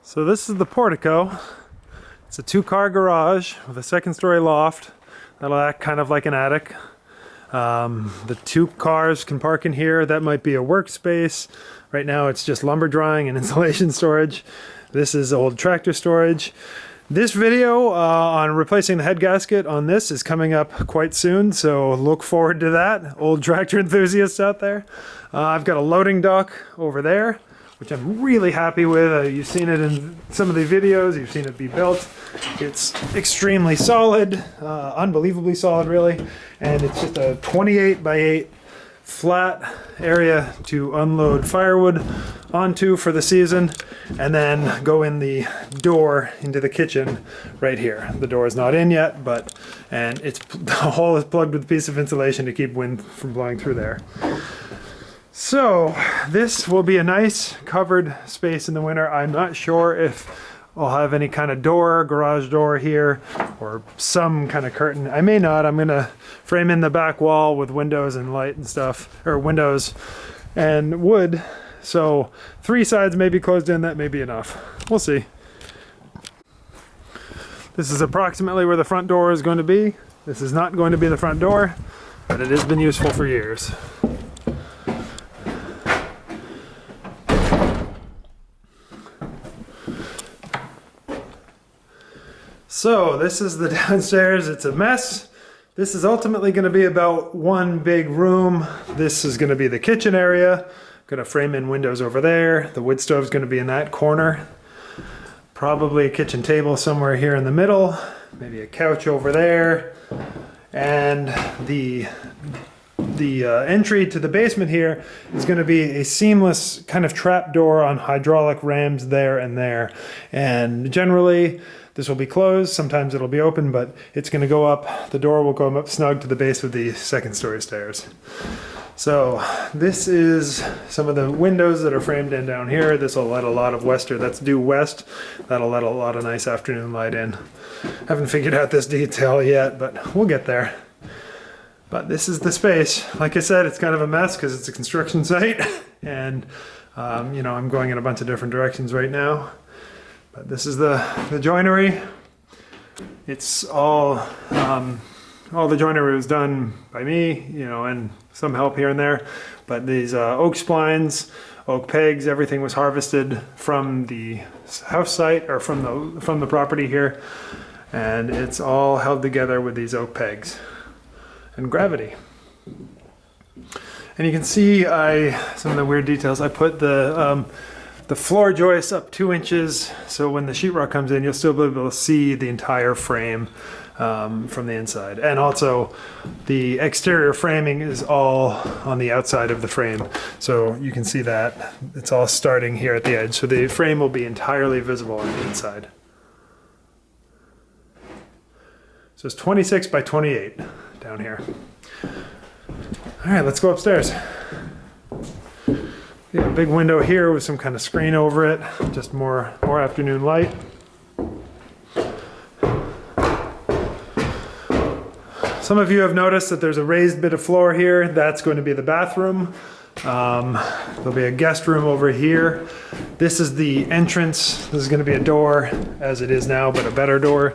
So this is the portico. It's a 2-car garage with a 2nd-story loft that'll act kind of like an attic. The 2 cars can park in here. That might be a workspace. Right now it's just lumber drying and insulation storage. This is old tractor storage. This video on replacing the head gasket on this is coming up quite soon, so look forward to that, old tractor enthusiasts out there. I've got a loading dock over there, which I'm really happy with. You've seen it in some of the videos, you've seen it be built. It's extremely solid, unbelievably solid really, and it's just a 28 by 8 flat area to unload firewood onto for the season, and then go in the door into the kitchen right here. The door is not in yet, and the hole is plugged with a piece of insulation to keep wind from blowing through there. So this will be a nice covered space in the winter. I'm not sure if I'll have any kind of door, garage door here, or some kind of curtain. I may not. I'm gonna frame in the back wall with windows and light and stuff, or windows and wood. So 3 sides may be closed in, that may be enough. We'll see. This is approximately where the front door is going to be. This is not going to be the front door, but it has been useful for years. So this is the downstairs. It's a mess. This is ultimately going to be about one big room. This is going to be the kitchen area. Going to frame in windows over there. The wood stove is going to be in that corner. Probably a kitchen table somewhere here in the middle. Maybe a couch over there. And the entry to the basement here is going to be a seamless kind of trap door on hydraulic rams there and there. And generally, this will be closed. Sometimes it'll be open, but it's going to go up. The door will go up snug to the base of the 2nd-story stairs. So this is some of the windows that are framed in down here. This will let a lot of that's due west. That'll let a lot of nice afternoon light in. Haven't figured out this detail yet, but we'll get there. But this is the space. Like I said, it's kind of a mess because it's a construction site, and you know, I'm going in a bunch of different directions right now. But this is the joinery. It's all the joinery was done by me, you know, and some help here and there. But these oak splines, oak pegs, everything was harvested from the house site or from the property here, and it's all held together with these oak pegs and gravity. And you can see some of the weird details. I put the floor joist up 2 inches, so when the sheetrock comes in, you'll still be able to see the entire frame from the inside. And also, the exterior framing is all on the outside of the frame, so you can see that. It's all starting here at the edge, so the frame will be entirely visible on the inside. So it's 26 by 28 down here. All right, let's go upstairs. Yeah, a big window here with some kind of screen over it, just more afternoon light. Some of you have noticed that there's a raised bit of floor here. That's going to be the bathroom. There'll be a guest room over here. This is the entrance. This is going to be a door, as it is now, but a better door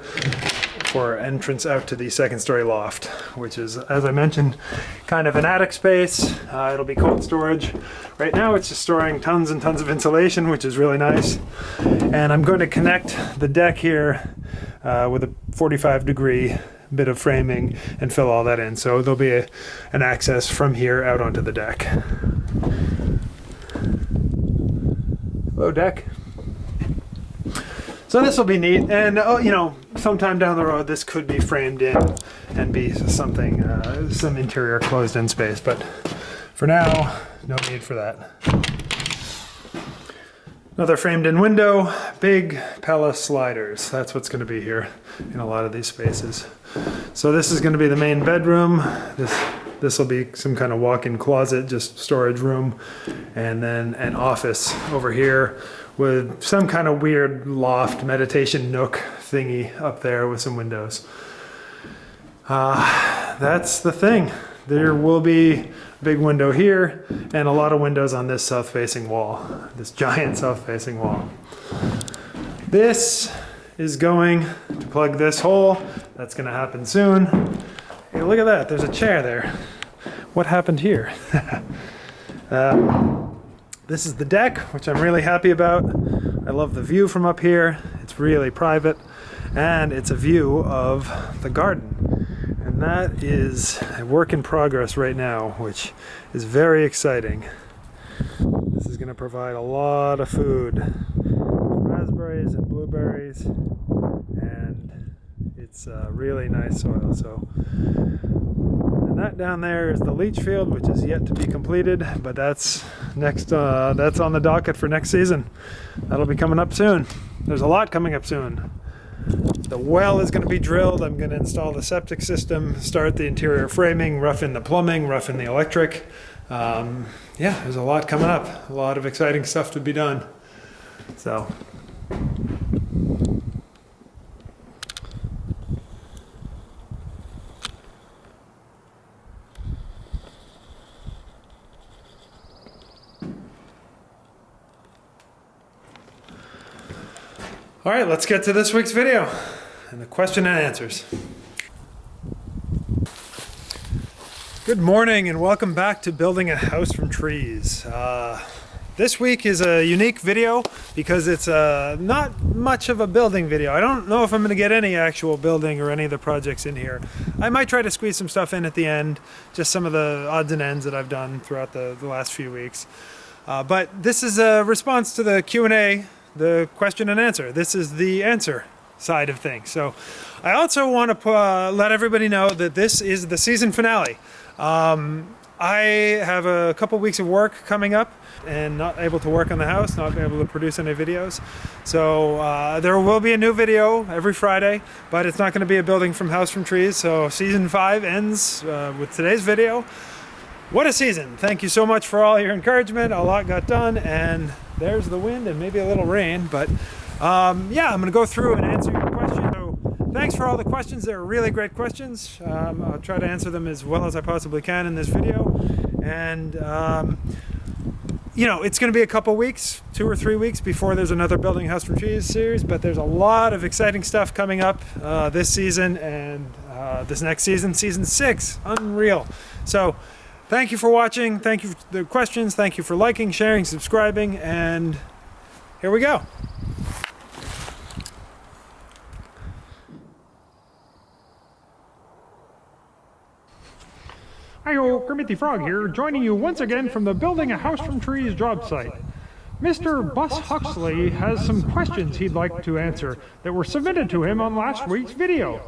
for entrance out to the 2nd-story loft, which is, as I mentioned, kind of an attic space. It'll be cold storage. Right now it's just storing tons and tons of insulation, which is really nice. And I'm going to connect the deck here with a 45-degree bit of framing and fill all that in. So there'll be an access from here out onto the deck. Hello, deck. So this will be neat, and you know, sometime down the road this could be framed in and be something, some interior closed-in space, but for now, no need for that. Another framed-in window, big Pella sliders. That's what's going to be here in a lot of these spaces. So this is going to be the main bedroom. This This will be some kind of walk-in closet, just storage room, and then an office over here with some kind of weird loft meditation nook thingy up there with some windows. That's the thing. There will be a big window here and a lot of windows on this south-facing wall, this giant south-facing wall. This is going to plug this hole. That's going to happen soon. Hey, look at that. There's a chair there. What happened here? This is the deck, which I'm really happy about. I love the view from up here. It's really private, and it's a view of the garden. And that is a work in progress right now, which is very exciting. This is going to provide a lot of food. Raspberries and blueberries, and it's really nice soil. So, and that down there is the leach field, which is yet to be completed, but that's next. That's on the docket for next season. That'll be coming up soon. There's a lot coming up soon. The well is going to be drilled. I'm going to install the septic system, start the interior framing, rough in the plumbing, rough in the electric. Yeah, there's a lot coming up. A lot of exciting stuff to be done. So. All right, let's get to this week's video and the question and answers. Good morning and welcome back to Building a House from Trees. This week is a unique video because it's not much of a building video. I don't know if I'm going to get any actual building or any of the projects in here. I might try to squeeze some stuff in at the end, just some of the odds and ends that I've done throughout the last few weeks. But this is a response to the Q&A, the question and answer. This is the answer side of things. So I also want to let everybody know that this is the season finale. I have a couple weeks of work coming up and not able to work on the house, not able to produce any videos. So there will be a new video every Friday, but it's not going to be a building from house from trees. So season 5 ends with today's video. What a season. Thank you so much for all your encouragement. A lot got done, and there's the wind and maybe a little rain, but yeah, I'm going to go through and answer your questions. So thanks for all the questions. They're really great questions. I'll try to answer them as well as I possibly can in this video. And you know, it's going to be a couple weeks, 2 or 3 weeks before there's another Building House from Trees series, but there's a lot of exciting stuff coming up this season and this next season, season 6. Unreal. So thank you for watching. Thank you for the questions. Thank you for liking, sharing, subscribing, and here we go. Hi-yo, Kermit the Frog here, joining you once again from the Building a House from Trees job site. Mr. Bus Huxley has some questions he'd like to answer that were submitted to him on last week's video.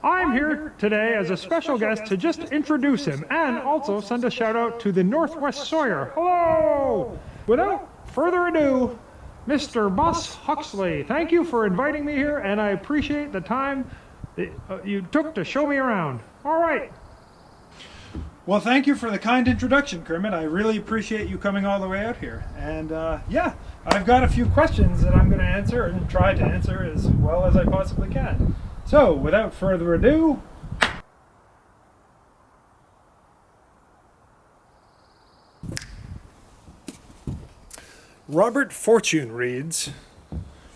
I'm here today as a special guest to just introduce him and also send a shout out to the Northwest Sawyer. Hello! Without further ado, Mr. Bus Huxley, thank you for inviting me here, and I appreciate the time that you took to show me around. All right. Well, thank you for the kind introduction, Kermit. I really appreciate you coming all the way out here. And yeah, I've got a few questions that I'm going to answer and try to answer as well as I possibly can. So, without further ado, Robert Fortune reads,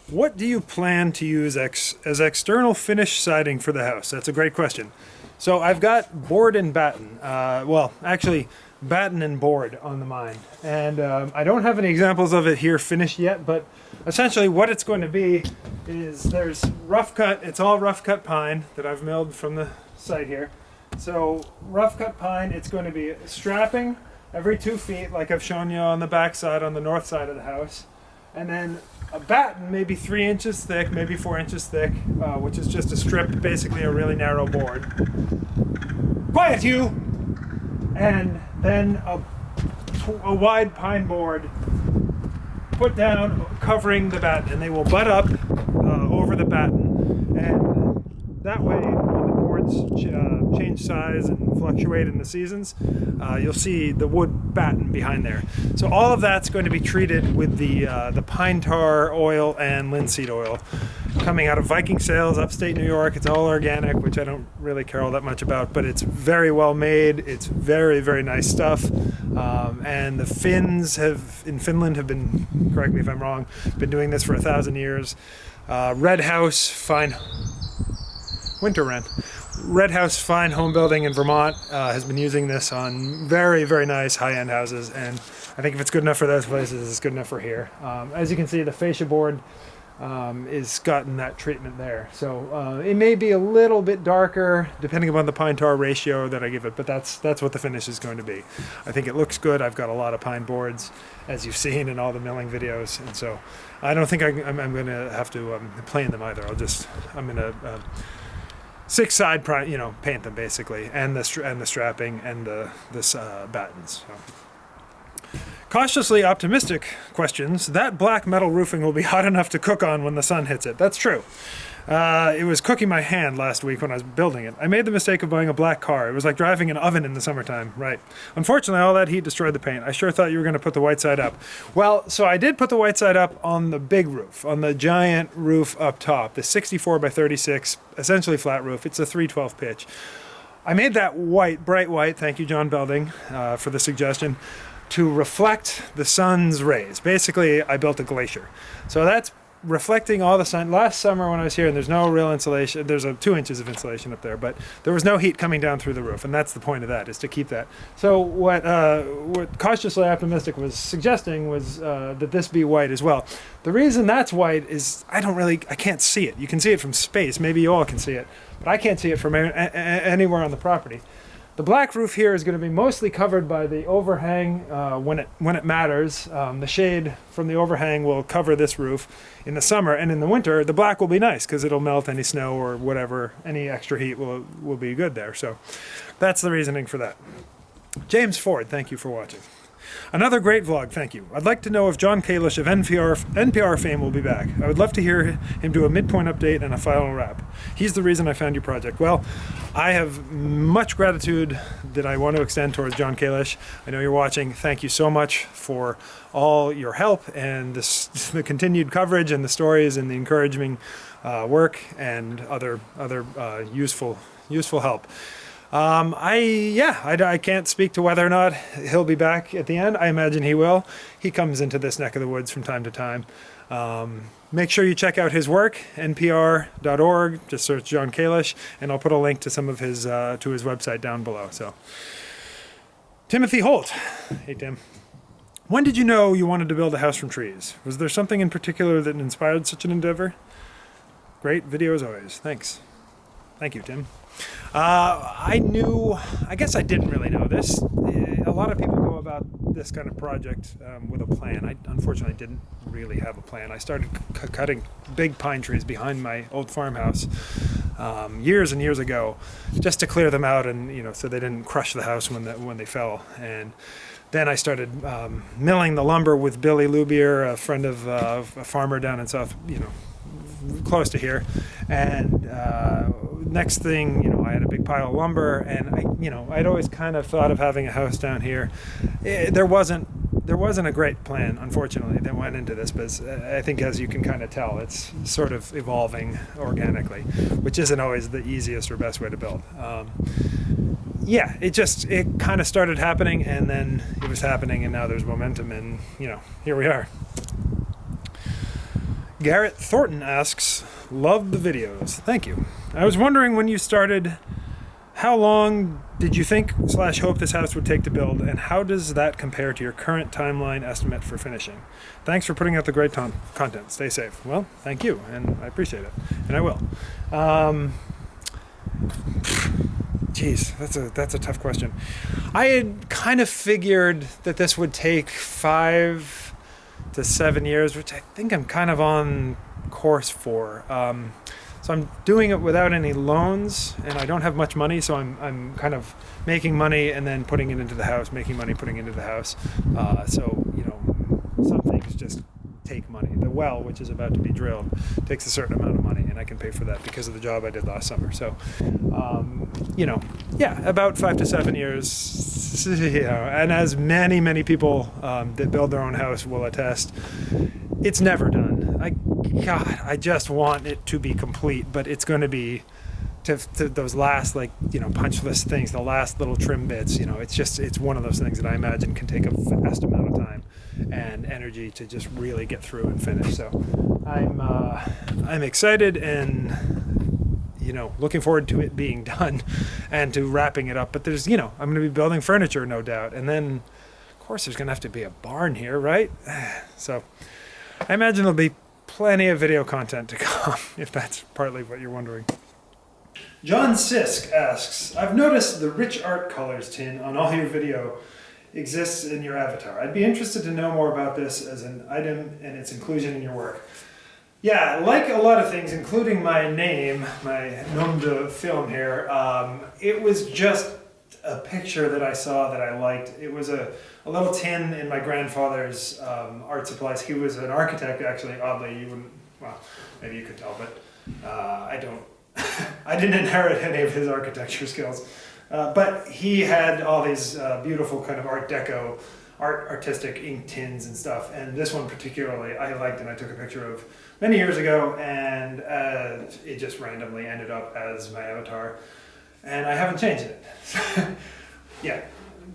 what do you plan to use as external finish siding for the house? That's a great question. So I've got board and batten, well, actually batten and board on the mind. And I don't have any examples of it here finished yet, but essentially what it's going to be is there's rough cut, it's all rough cut pine that I've milled from the site here. So rough cut pine, it's going to be strapping every 2 feet like I've shown you on the back side, on the north side of the house. And then a batten maybe 3 inches thick, maybe 4 inches thick, which is just a strip, basically a really narrow board. Quiet you! And then a wide pine board put down covering the batten, and they will butt up over the batten. And that way, when the boards change size and fluctuate in the seasons, you'll see the wood batten behind there. So all of that's going to be treated with the pine tar oil and linseed oil coming out of Viking Sales, upstate New York. It's all organic, which I don't really care all that much about, but it's very well made. It's very, very nice stuff. And the Finns in Finland have been, correct me if I'm wrong, been doing this for 1,000 years. Red House Fine Home Building in Vermont has been using this on very, very nice high-end houses, and I think if it's good enough for those places, it's good enough for here. As you can see, the fascia board is gotten that treatment there. So it may be a little bit darker depending upon the pine tar ratio that I give it, but that's what the finish is going to be. I think it looks good. I've got a lot of pine boards, as you've seen in all the milling videos, and so I don't think I'm going to have to plane them either. I'm going to 6-side paint them basically, and the strapping and this battens. So. Cautiously optimistic questions. That black metal roofing will be hot enough to cook on when the sun hits it. That's true. It was cooking my hand last week when I was building it. I made the mistake of buying a black car. It was like driving an oven in the summertime. Right. Unfortunately, all that heat destroyed the paint. I sure thought you were going to put the white side up. Well, so I did put the white side up on the big roof, on the giant roof up top, the 64 by 36, essentially flat roof. It's a 312 pitch. I made that white, bright white, thank you, John Belding, for the suggestion, to reflect the sun's rays. Basically, I built a glacier. So that's reflecting all the sun. Last summer when I was here, and there's no real insulation, there's 2 inches of insulation up there, but there was no heat coming down through the roof, and that's the point of that, is to keep that. So what Cautiously Optimistic was suggesting was that this be white as well. The reason that's white is I can't see it. You can see it from space, maybe you all can see it, but I can't see it from anywhere on the property. The black roof here is going to be mostly covered by the overhang when it matters. The shade from the overhang will cover this roof in the summer, and in the winter the black will be nice because it'll melt any snow or whatever, any extra heat will be good there. So that's the reasoning for that. James Ford, thank you for watching. Another great vlog, thank you. I'd like to know if John Kalish of NPR fame will be back. I would love to hear him do a midpoint update and a final wrap. He's the reason I found your project. Well, I have much gratitude that I want to extend towards John Kalish. I know you're watching. Thank you so much for all your help and the continued coverage and the stories and the encouraging work and other useful help. I can't speak to whether or not he'll be back at the end. I imagine he will. He comes into this neck of the woods from time to time. Make sure you check out his work, npr.org. Just search John Kalish, and I'll put a link to some of his website down below. So, Timothy Holt. Hey, Tim. When did you know you wanted to build a house from trees? Was there something in particular that inspired such an endeavor? Great video as always. Thanks. Thank you, Tim. I guess I didn't really know this. A lot of people go about this kind of project with a plan. I unfortunately didn't really have a plan. I started cutting big pine trees behind my old farmhouse years and years ago, just to clear them out and so they didn't crush the house when they fell. And then I started milling the lumber with Billy Lubier, a friend of a farmer down in South, close to here, and next thing, I had a big pile of lumber, and I'd always kind of thought of having a house down here. There wasn't a great plan, unfortunately, that went into this, but I think, as you can kind of tell, it's sort of evolving organically, which isn't always the easiest or best way to build. It kind of started happening, and then it was happening, and now there's momentum, and here we are. Garrett Thornton asks, love the videos. Thank you. I was wondering, when you started, how long did you think / hope this house would take to build, and how does that compare to your current timeline estimate for finishing? Thanks for putting out the great content. Stay safe. Well, thank you, and I appreciate it, and I will. That's a tough question. I had kind of figured that this would take 5 to 7 years, which I think I'm kind of on course for. So I'm doing it without any loans, and I don't have much money, so I'm kind of making money and then putting it into the house, making money, putting it into the house. So some things just take money. The well, which is about to be drilled, takes a certain amount of money, and I can pay for that because of the job I did last summer. So, about 5 to 7 years, and as many people that build their own house will attest, it's never done. I just want it to be complete, but it's going to be to those last, punch list things, the last little trim bits. It's one of those things that I imagine can take a vast amount of time and energy to just really get through and finish. So I'm excited and looking forward to it being done and to wrapping it up. But there's I'm going to be building furniture, no doubt, and then of course there's going to have to be a barn here, right? So I imagine there'll be plenty of video content to come, if that's partly what you're wondering. John Sisk asks, I've noticed the rich art colors tin on all your video exists in your avatar. I'd be interested to know more about this as an item and its inclusion in your work. Yeah, like a lot of things, including my name, my nom de film here, it was just a picture that I saw that I liked. It was a little tin in my grandfather's art supplies. He was an architect, actually. Oddly, you wouldn't, well, maybe you could tell, but I don't. I didn't inherit any of his architecture skills, but he had all these beautiful kind of Art Deco, artistic ink tins and stuff, and this one particularly I liked, and I took a picture of many years ago, and it just randomly ended up as my avatar, and I haven't changed it. Yeah,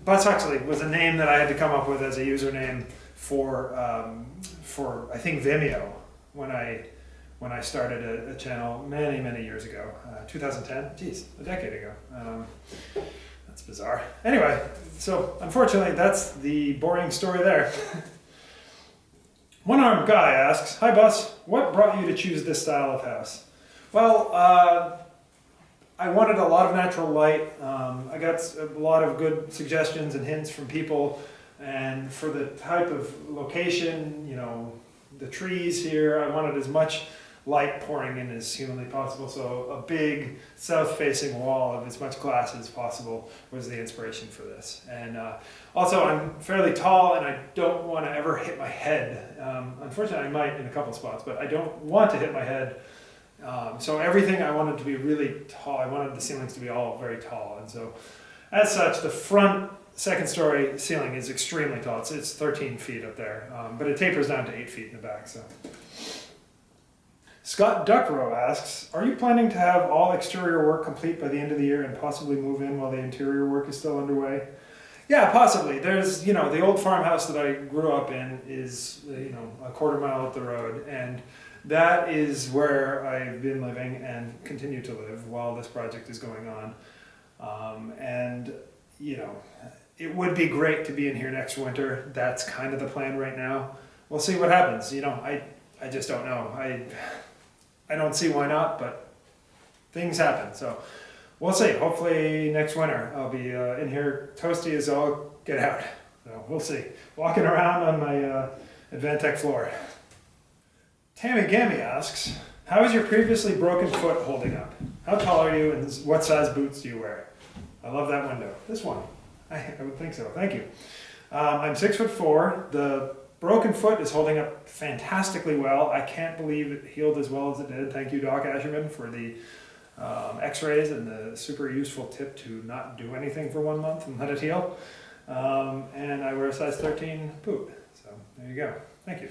Buzz Huxley was a name that I had to come up with as a username for I think Vimeo when I started a channel many years ago, 2010, geez, a decade ago. That's bizarre. Anyway, so unfortunately that's the boring story there. One-armed guy asks, hi Bus, what brought you to choose this style of house? Well, I wanted a lot of natural light. I got a lot of good suggestions and hints from people, and for the type of location, the trees here, I wanted as much light pouring in as humanly possible, so a big south-facing wall of as much glass as possible was the inspiration for this. And also, I'm fairly tall, and I don't want to ever hit my head. Unfortunately, I might in a couple spots, but I don't want to hit my head. So everything I wanted to be really tall. I wanted the ceilings to be all very tall, and so as such, the front second-story ceiling is extremely tall. It's 13 feet up there, but it tapers down to 8 feet in the back. So. Scott Duckrow asks, are you planning to have all exterior work complete by the end of the year and possibly move in while the interior work is still underway? Yeah, possibly. There's, the old farmhouse that I grew up in is, a quarter mile up the road, and that is where I've been living and continue to live while this project is going on. It would be great to be in here next winter. That's kind of the plan right now. We'll see what happens. I just don't know. I don't see why not, but things happen. So we'll see. Hopefully next winter I'll be in here toasty as all get out. So we'll see. Walking around on my Advantech floor. Tammy Gammy asks, how is your previously broken foot holding up? How tall are you and what size boots do you wear? I love that window. This one. I would think so. Thank you. I'm 6'4". The broken foot is holding up fantastically well. I can't believe it healed as well as it did. Thank you, Doc Asherman, for the x-rays and the super useful tip to not do anything for 1 month and let it heal. And I wear a size 13 boot. So there you go. Thank you.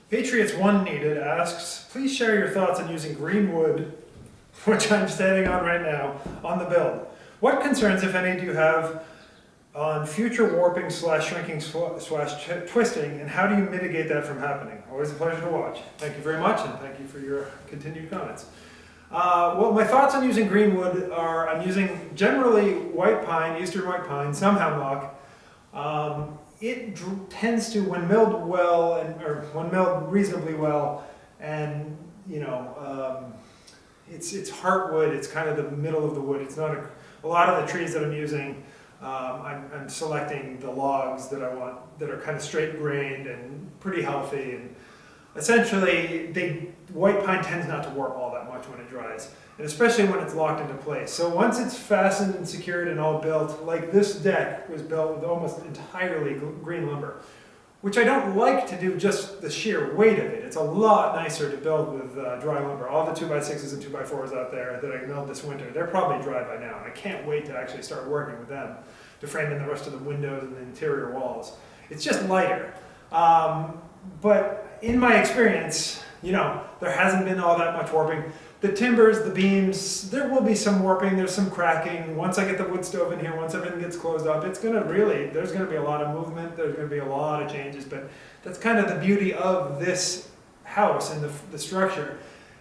Patriots One Needed asks, please share your thoughts on using Greenwood, which I'm standing on right now, on the build. What concerns, if any, do you have on future warping / shrinking / twisting, and how do you mitigate that from happening? Always a pleasure to watch. Thank you very much, and thank you for your continued comments. Well, my thoughts on using Greenwood are, I'm using generally white pine, eastern white pine, some hemlock. It tends to, when milled well, or when milled reasonably well, and it's heartwood. It's kind of the middle of the wood. It's not a lot of the trees that I'm using. I'm selecting the logs that I want that are kind of straight grained and pretty healthy, and essentially white pine tends not to warp all that much when it dries, and especially when it's locked into place. So once it's fastened and secured and all built, like this deck was built with almost entirely green lumber. which I don't like to do just the sheer weight of it. It's a lot nicer to build with dry lumber. All the 2x6s and 2x4s out there that I milled this winter, they're probably dry by now, and I can't wait to actually start working with them to frame in the rest of the windows and the interior walls. It's just lighter. But in my experience, you know, there hasn't been all that much warping. The timbers, the beams, there will be some warping, there's some cracking. Once I get the wood stove in here, once everything gets closed up, it's gonna really, there's gonna be a lot of movement, there's gonna be a lot of changes, but that's kind of the beauty of this house and the structure.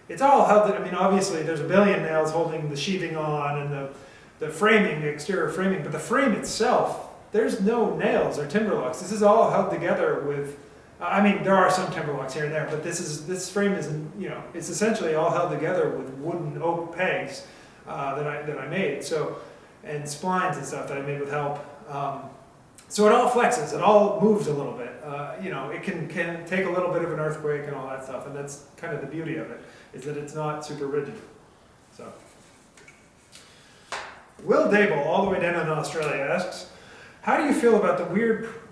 It's all held, I mean, obviously there's a billion nails holding the sheathing on and the framing, the exterior framing, but the frame itself, there's no nails or timber locks. This is all held together with, I mean, there are some timber locks here and there, but this frame isn't, you know, it's essentially all held together with wooden oak pegs that I made. So, and splines and stuff that I made with help. So it all flexes, it all moves a little bit. You know, it can take a little bit of an earthquake and all that stuff, and that's kind of the beauty of it, is that it's not super rigid. So, Will Dable, all the way down in Australia, asks, how do you feel about the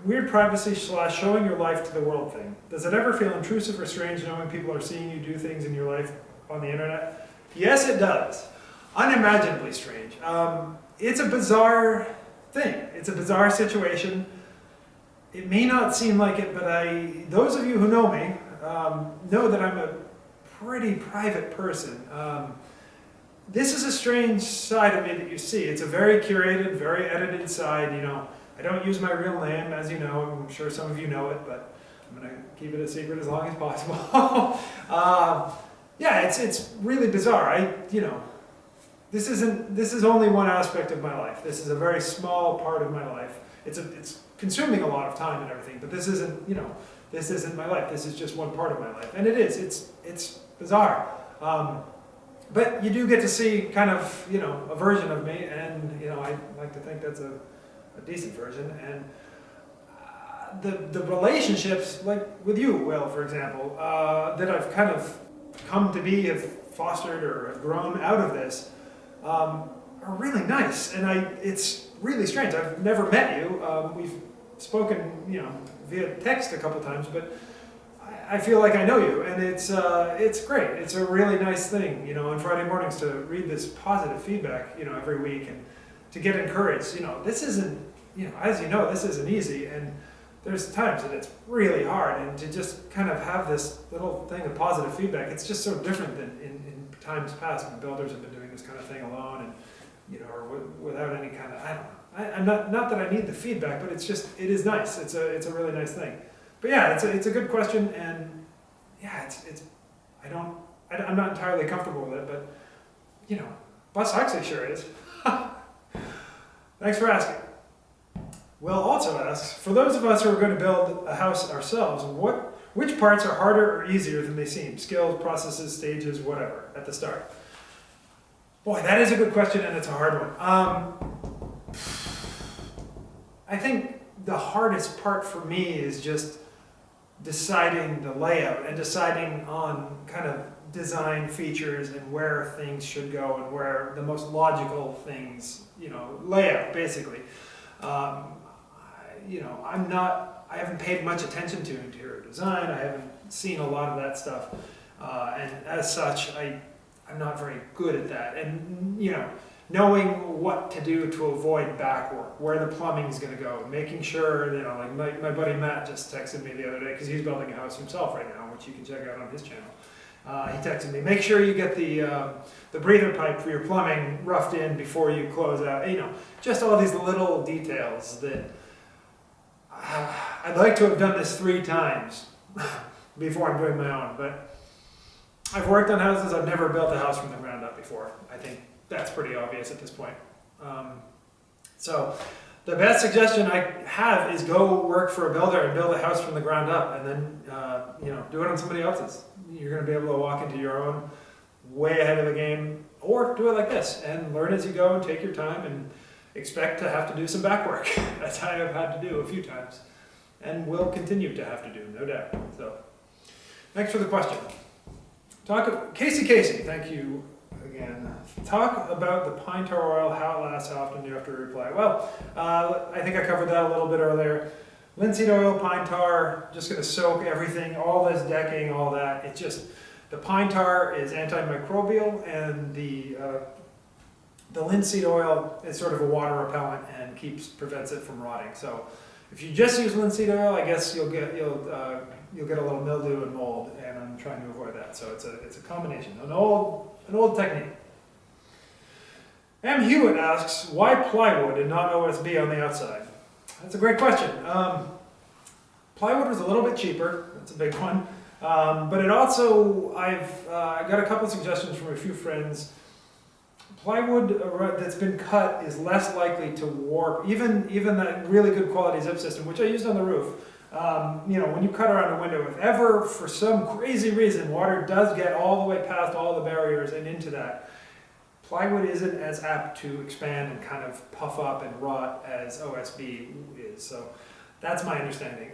weird privacy / showing your life to the world thing? Does it ever feel intrusive or strange knowing people are seeing you do things in your life on the internet? Yes, it does. Unimaginably strange. It's a bizarre thing. It's a bizarre situation. It may not seem like it, but those of you who know me know that I'm a pretty private person. This is a strange side of me that you see. It's a very curated, very edited side, you know. I don't use my real name, as you know. I'm sure some of you know it, but I'm going to keep it a secret as long as possible. Yeah, it's really bizarre. You know, this is only one aspect of my life. This is a very small part of my life. It's consuming a lot of time and everything, but this isn't, you know, this isn't my life. This is just one part of my life, and it is. It's bizarre. But you do get to see kind of, you know, a version of me, and you know, I like to think that's a decent version. And the relationships, like with you, Will, for example, that I've kind of come to be, have fostered or have grown out of this, are really nice. And it's really strange. I've never met you. We've spoken, you know, via text a couple times, but I feel like I know you, and it's great. It's a really nice thing, you know, on Friday mornings to read this positive feedback, you know, every week, and to get encouraged. You know, this isn't, you know, as you know, this isn't easy, and there's times that it's really hard, and to just kind of have this little thing of positive feedback, it's just so different than in times past when builders have been doing this kind of thing alone, and, you know, or without any kind of, I don't know. I'm not that I need the feedback, but it's just, it is nice. It's a really nice thing. But yeah, it's a good question, and yeah, I'm not entirely comfortable with it, but you know, Bus Huxley sure is. Thanks for asking. Will also asks, for those of us who are going to build a house ourselves, which parts are harder or easier than they seem? Skills, processes, stages, whatever, at the start. Boy, that is a good question, and it's a hard one. I think the hardest part for me is just deciding the layout and deciding on kind of design features and where things should go and where the most logical things, you know, layout basically. You know, I haven't paid much attention to interior design. I haven't seen a lot of that stuff, and as such, I'm not very good at that. And you know, knowing what to do to avoid back work, where the plumbing is going to go, making sure, you know, like my buddy Matt just texted me the other day because he's building a house himself right now, which you can check out on his channel. He texted me, make sure you get the breather pipe for your plumbing roughed in before you close out. You know, just all these little details that I'd like to have done this 3 times before I'm doing my own, but I've worked on houses. I've never built a house from the ground up before. I think that's pretty obvious at this point. So the best suggestion I have is go work for a builder and build a house from the ground up, and then you know, do it on somebody else's. You're going to be able to walk into your own way ahead of the game, or do it like this and learn as you go and take your time and expect to have to do some back work. That's how I've had to do a few times and will continue to have to do, no doubt. So thanks for the question. Casey, thank you again. Talk about the pine tar oil, how it lasts, how often do you have to reply? Well, I think I covered that a little bit earlier. Linseed oil, pine tar, just gonna soak everything, all this decking, all that. It just, the pine tar is antimicrobial, and the linseed oil is sort of a water repellent and prevents it from rotting. So if you just use linseed oil, I guess you'll get a little mildew and mold, and I'm trying to avoid that. So it's a combination, an old technique. M. Hewitt asks, why plywood and not OSB on the outside? That's a great question. Plywood was a little bit cheaper. That's a big one. But it also, I've got a couple of suggestions from a few friends. Plywood that's been cut is less likely to warp, even that really good quality zip system, which I used on the roof. When you cut around a window, if ever for some crazy reason water does get all the way past all the barriers and into that, plywood isn't as apt to expand and kind of puff up and rot as OSB is. So that's my understanding.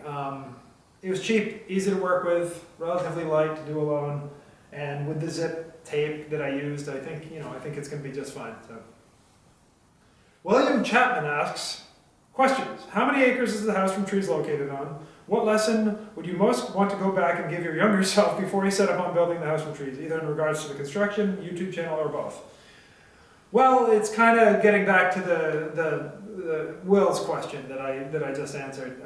It was cheap, easy to work with, relatively light to do alone, and with the zip tape that I used, I think it's going to be just fine. So, William Chapman asks, questions: how many acres is the house from trees located on? What lesson would you most want to go back and give your younger self before you set up on building the house from trees, either in regards to the construction, YouTube channel, or both? Well, it's kind of getting back to the Will's question that I just answered.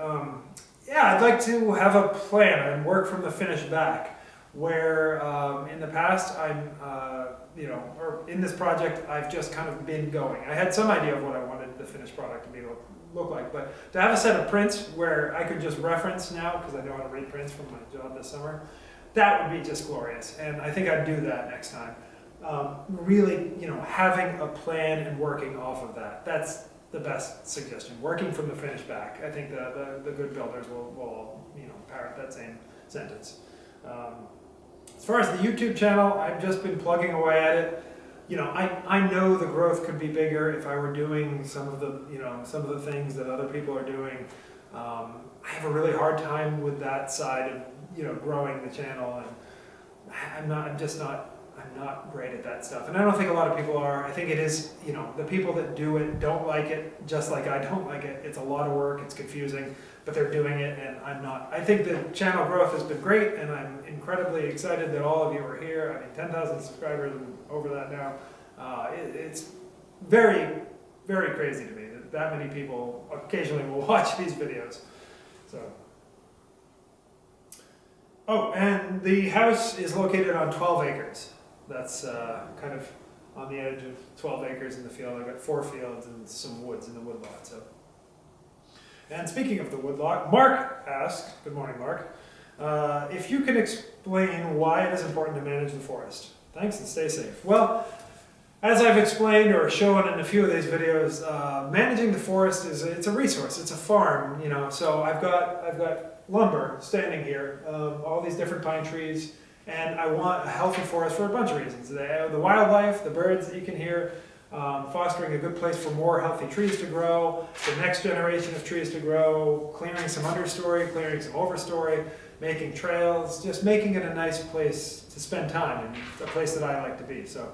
Yeah, I'd like to have a plan and work from the finish back. Where in the past or in this project, I've just kind of been going. I had some idea of what I wanted the finished product to look like, but to have a set of prints where I could just reference now, because I know how to read prints from my job this summer, that would be just glorious. And I think I'd do that next time. Really, having a plan and working off of that. That's the best suggestion. Working from the finish back. I think the good builders will parrot that same sentence. As far as the YouTube channel, I've just been plugging away at it. I know the growth could be bigger if I were doing some of the things that other people are doing. I have a really hard time with that side of growing the channel, and I'm not great at that stuff, and I don't think a lot of people are. I think it is, the people that do it don't like it, just like I don't like it. It's a lot of work, it's confusing, but they're doing it, and I'm not. I think the channel growth has been great, and I'm incredibly excited that all of you are here. I mean, 10,000 subscribers and over that now. It's very, very crazy to me that many people occasionally will watch these videos. So. Oh, and the house is located on 12 acres. That's kind of on the edge of 12 acres in the field. I've got 4 fields and some woods in the woodlot. So. And speaking of the woodlot, Mark asks, good morning Mark, if you can explain why it is important to manage the forest. Thanks and stay safe. Well, as I've explained or shown in a few of these videos, managing the forest it's a resource, it's a farm, so I've got lumber standing here, all these different pine trees, and I want a healthy forest for a bunch of reasons. The wildlife, the birds that you can hear, fostering a good place for more healthy trees to grow, the next generation of trees to grow, clearing some understory, clearing some overstory, making trails, just making it a nice place to spend time and a place that I like to be. So,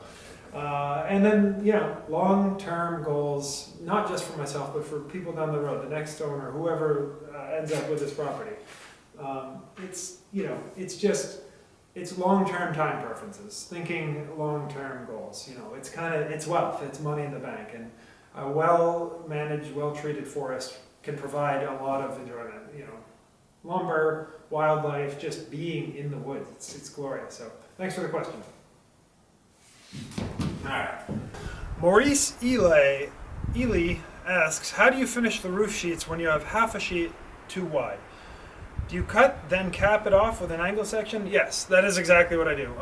and then, long-term goals, not just for myself, but for people down the road, the next owner, whoever ends up with this property. It's long-term time preferences, thinking long-term goals. It's wealth, it's money in the bank, and a well-managed, well-treated forest can provide a lot of enjoyment. Lumber, wildlife, just being in the woods, it's glorious. So thanks for the question. All right. Maurice Ely asks, how do you finish the roof sheets when you have half a sheet too wide? Do you cut, then cap it off with an angle section? Yes, that is exactly what I do.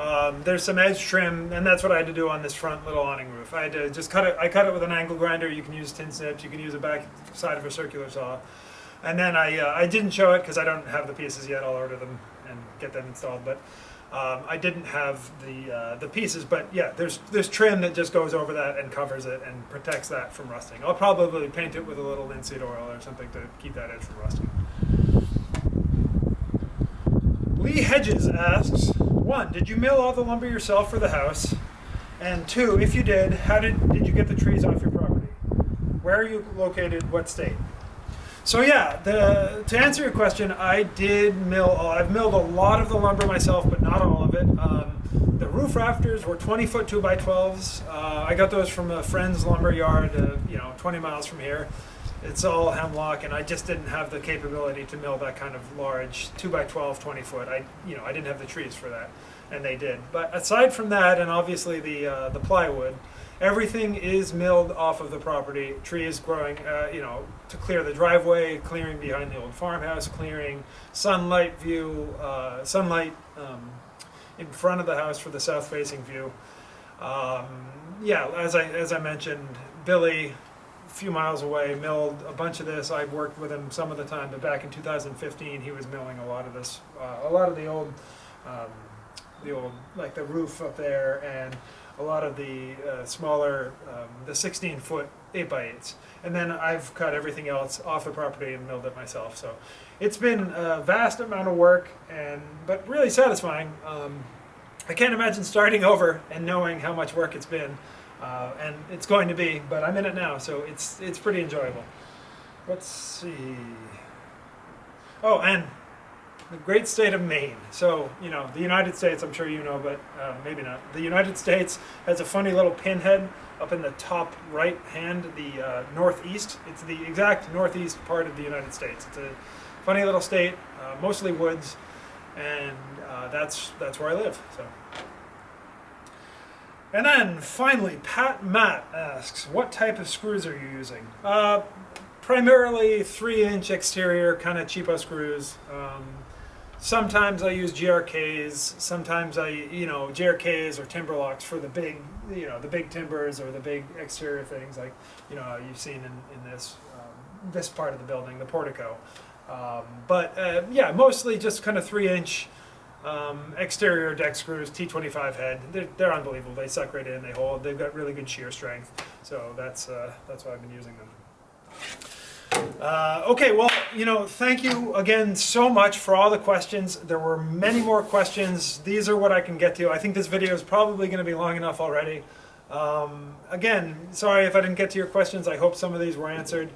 There's some edge trim, and that's what I had to do on this front little awning roof. I had to just cut it. I cut it with an angle grinder. You can use tin snips. You can use a back side of a circular saw. And then I didn't show it because I don't have the pieces yet. I'll order them and get them installed. But I didn't have the pieces. But yeah, there's trim that just goes over that and covers it and protects that from rusting. I'll probably paint it with a little linseed oil or something to keep that edge from rusting. Lee Hedges asks, 1, did you mill all the lumber yourself for the house? And 2, if you did, how did you get the trees off your property? Where are you located? What state? So yeah, to answer your question, I've milled a lot of the lumber myself, but not all of it. The roof rafters were 20-foot 2x12s. I got those from a friend's lumber yard, 20 miles from here. It's all hemlock, and I just didn't have the capability to mill that kind of large 2x12, 20-foot. I didn't have the trees for that, and they did. But aside from that, and obviously the plywood, everything is milled off of the property. Trees growing, to clear the driveway, clearing behind the old farmhouse, clearing sunlight view, in front of the house for the south-facing view. As I mentioned, Billy, a few miles away, milled a bunch of this. I worked with him some of the time, but back in 2015, he was milling a lot of this, a lot of the old, like the roof up there, and a lot of the smaller, the 16-foot 8x8s. And then I've cut everything else off the property and milled it myself. So it's been a vast amount of work, but really satisfying. I can't imagine starting over and knowing how much work it's been, and it's going to be, but I'm in it now, so it's pretty enjoyable. Let's see. Oh, and the great state of Maine. So, the United States, I'm sure you know, but maybe not. The United States has a funny little pinhead up in the top right hand, the northeast. It's the exact northeast part of the United States. It's a funny little state, mostly woods, and that's where I live. So. And then finally, Pat Matt asks, what type of screws are you using? Primarily 3-inch exterior, kind of cheapo screws. Sometimes I use GRKs. Sometimes GRKs or timber locks for the big, the big timbers or the big exterior things like, you've seen in this part of the building, the portico. Mostly just kind of 3-inch exterior deck screws, T25 head. They're unbelievable. They suck right in. They hold. They've got really good shear strength. So that's why I've been using them. Okay, well, thank you again so much for all the questions. There were many more questions. These are what I can get to. I think this video is probably going to be long enough already. Again, sorry if I didn't get to your questions. I hope some of these were answered.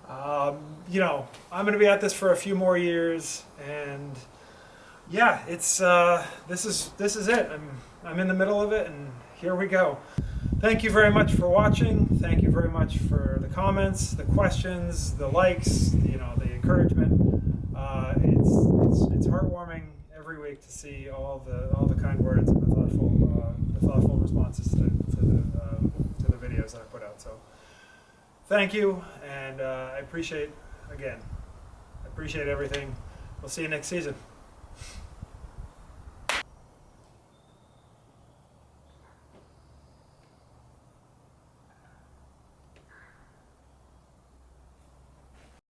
I'm going to be at this for a few more years, and yeah, it's this is it. I'm in the middle of it, and here we go. Thank you very much for watching. Thank you very much for the comments, the questions, the likes, the encouragement. It's heartwarming every week to see all the kind words and the thoughtful responses to the videos that I put out. So thank you, and I appreciate everything. We'll see you next season.